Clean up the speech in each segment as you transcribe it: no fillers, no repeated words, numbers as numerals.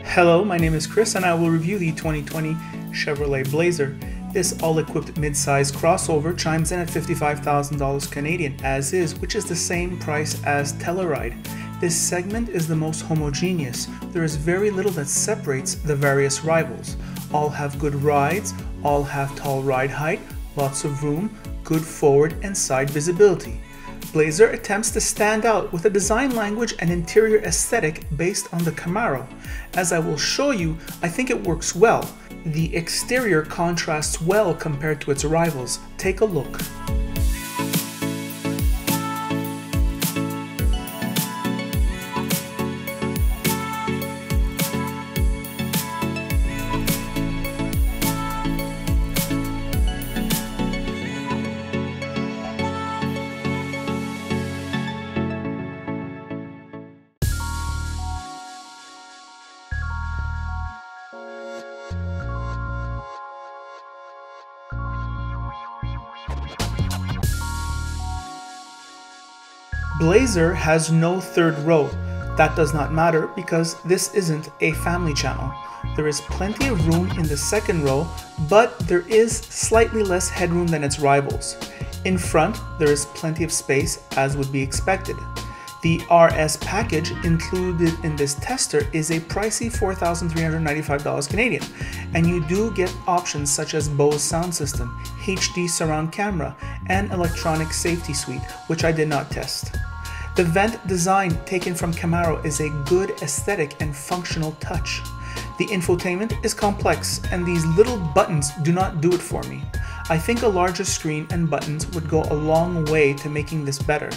Hello, my name is Chris and I will review the 2020 Chevrolet Blazer. This all-equipped mid-size crossover chimes in at $55,000 Canadian as is, which is the same price as Telluride. This segment is the most homogeneous. There is very little that separates the various rivals. All have good rides, all have tall ride height, lots of room, good forward and side visibility. Blazer attempts to stand out with a design language and interior aesthetic based on the Camaro. As I will show you, I think it works well. The exterior contrasts well compared to its rivals. Take a look. Blazer has no third row. That does not matter because this isn't a family channel. There is plenty of room in the second row, but there is slightly less headroom than its rivals. In front, there is plenty of space as would be expected. The RS package included in this tester is a pricey $4,395 Canadian, and you do get options such as Bose sound system, HD surround camera, and electronic safety suite, which I did not test. The vent design taken from Camaro is a good aesthetic and functional touch. The infotainment is complex, and these little buttons do not do it for me. I think a larger screen and buttons would go a long way to making this better.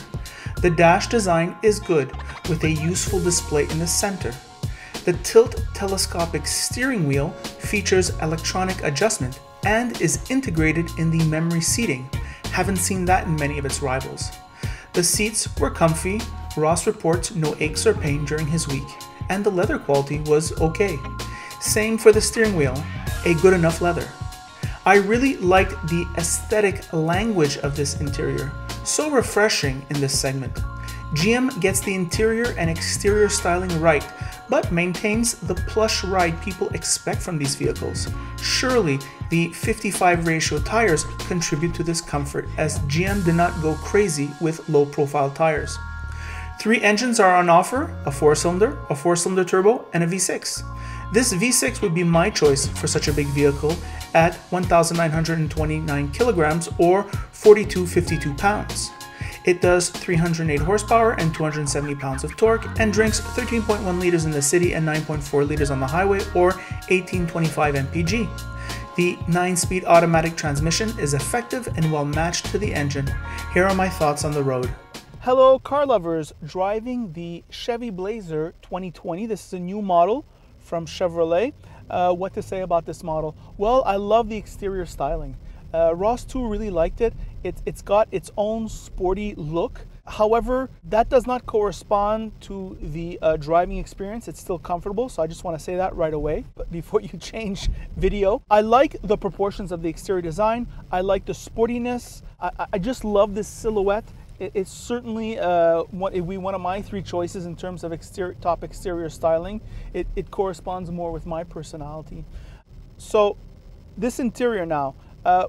The dash design is good, with a useful display in the center. The tilt telescopic steering wheel features electronic adjustment and is integrated in the memory seating. Haven't seen that in many of its rivals. The seats were comfy. Ross reports no aches or pain during his week, and the leather quality was okay. Same for the steering wheel, a good enough leather. I really liked the aesthetic language of this interior, so refreshing in this segment. GM gets the interior and exterior styling right, but maintains the plush ride people expect from these vehicles. Surely, the 55 ratio tires contribute to this comfort, as GM did not go crazy with low-profile tires. 3 engines are on offer, a 4-cylinder, a 4-cylinder turbo, and a V6. This V6 would be my choice for such a big vehicle at 1,929 kilograms or 4,252 pounds. It does 308 horsepower and 270 pounds of torque and drinks 13.1 liters in the city and 9.4 liters on the highway, or 1825 mpg. The 9-speed automatic transmission is effective and well matched to the engine. Here are my thoughts on the road. Hello car lovers, driving the Chevy Blazer 2020. This is a new model from Chevrolet. What to say about this model? Well, I love the exterior styling. Ross too really liked it. It's got its own sporty look. However, that does not correspond to the driving experience. It's still comfortable, so I just want to say that right away before you change video. I like the proportions of the exterior design. I like the sportiness. I just love this silhouette. It's certainly one of my 3 choices in terms of top exterior styling. It corresponds more with my personality. So this interior now,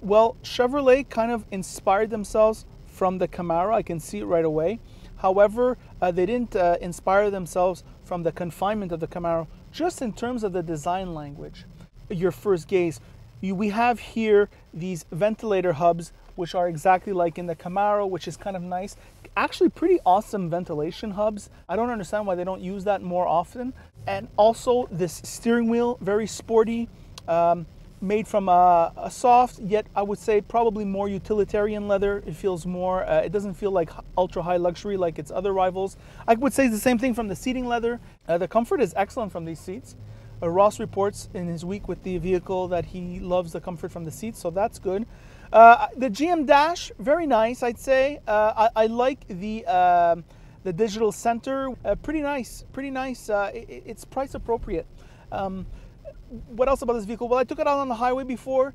well, Chevrolet kind of inspired themselves from the Camaro. I can see it right away. However, they didn't inspire themselves from the confinement of the Camaro, just in terms of the design language. Your first gaze, we have here these ventilator hubs, which are exactly like in the Camaro, which is kind of nice. Actually pretty awesome ventilation hubs. I don't understand why they don't use that more often. And also this steering wheel, very sporty, made from a soft, yet I would say probably more utilitarian leather. It feels more, it doesn't feel like ultra high luxury like its other rivals. I would say the same thing from the seating leather. The comfort is excellent from these seats. Ross reports in his week with the vehicle that he loves the comfort from the seats, so that's good. The GM dash, very nice, I'd say. I like the digital center, pretty nice, pretty nice. It's price appropriate. What else about this vehicle? Well, I took it out on the highway before.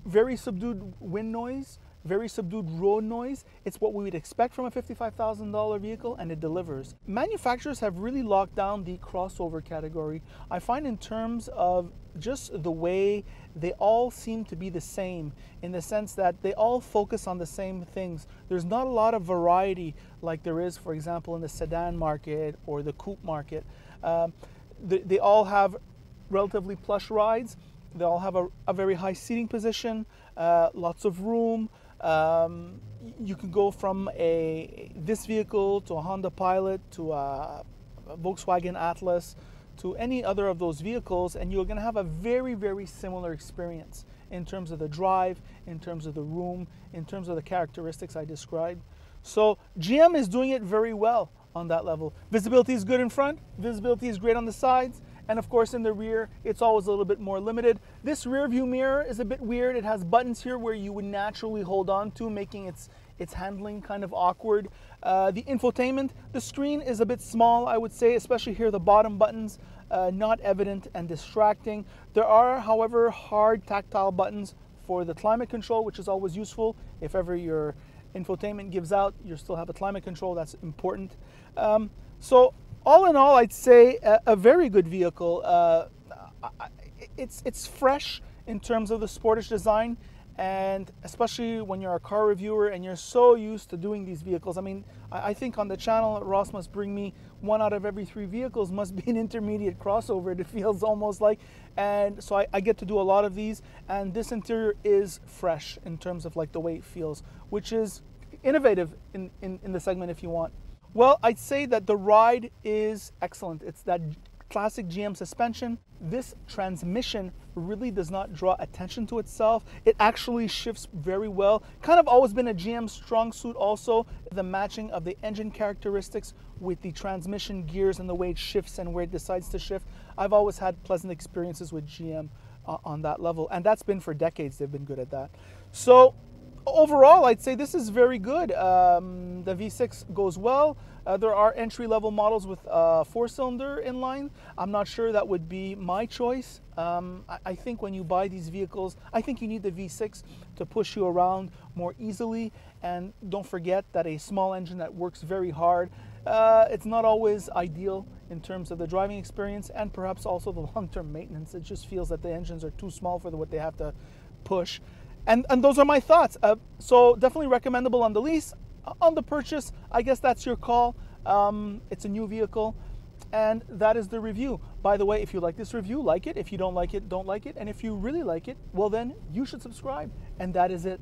Very subdued wind noise, very subdued road noise. It's what we would expect from a $55,000 vehicle, and it delivers. Manufacturers have really locked down the crossover category. I find in terms of just the way they all seem to be the same, in the sense that they all focus on the same things. There's not a lot of variety like there is, for example, in the sedan market or the coupe market. They all have relatively plush rides. They all have a very high seating position, lots of room. You can go from this vehicle to a Honda Pilot to a Volkswagen Atlas to any other of those vehicles, and you're going to have a very, very similar experience in terms of the drive, in terms of the room, in terms of the characteristics I described. So GM is doing it very well on that level. Visibility is good in front, visibility is great on the sides, and of course in the rear, it's always a little bit more limited. This rear view mirror is a bit weird. It has buttons here where you would naturally hold on to, making its handling kind of awkward. The infotainment, the screen is a bit small, I would say, especially here, the bottom buttons, not evident and distracting. There are, however, hard tactile buttons for the climate control, which is always useful. If ever your infotainment gives out, you still have a climate control, that's important. So all in all, I'd say a very good vehicle. It's fresh in terms of the sportage design, and especially when you're a car reviewer and you're so used to doing these vehicles. I mean, I think on the channel, Ross must bring me 1 out of every 3 vehicles must be an intermediate crossover, it feels almost like. And so I get to do a lot of these, and this interior is fresh in terms of like the way it feels, which is innovative in the segment if you want. Well, I'd say that the ride is excellent. It's that classic GM suspension. This transmission really does not draw attention to itself. It actually shifts very well. Kind of always been a GM strong suit also, the matching of the engine characteristics with the transmission gears and the way it shifts and where it decides to shift. I've always had pleasant experiences with GM on that level, and that's been for decades. They've been good at that. So overall, I'd say this is very good. The V6 goes well. There are entry-level models with 4-cylinder inline. I'm not sure that would be my choice. I think when you buy these vehicles, I think you need the V6 to push you around more easily. And don't forget that a small engine that works very hard, it's not always ideal in terms of the driving experience and perhaps also the long-term maintenance. It just feels that the engines are too small for what they have to push. And those are my thoughts. So definitely recommendable on the lease. On the purchase, I guess that's your call. It's a new vehicle, and that is the review. By the way, if you like this review, like it. If you don't like it, don't like it. And if you really like it, well then you should subscribe. And that is it.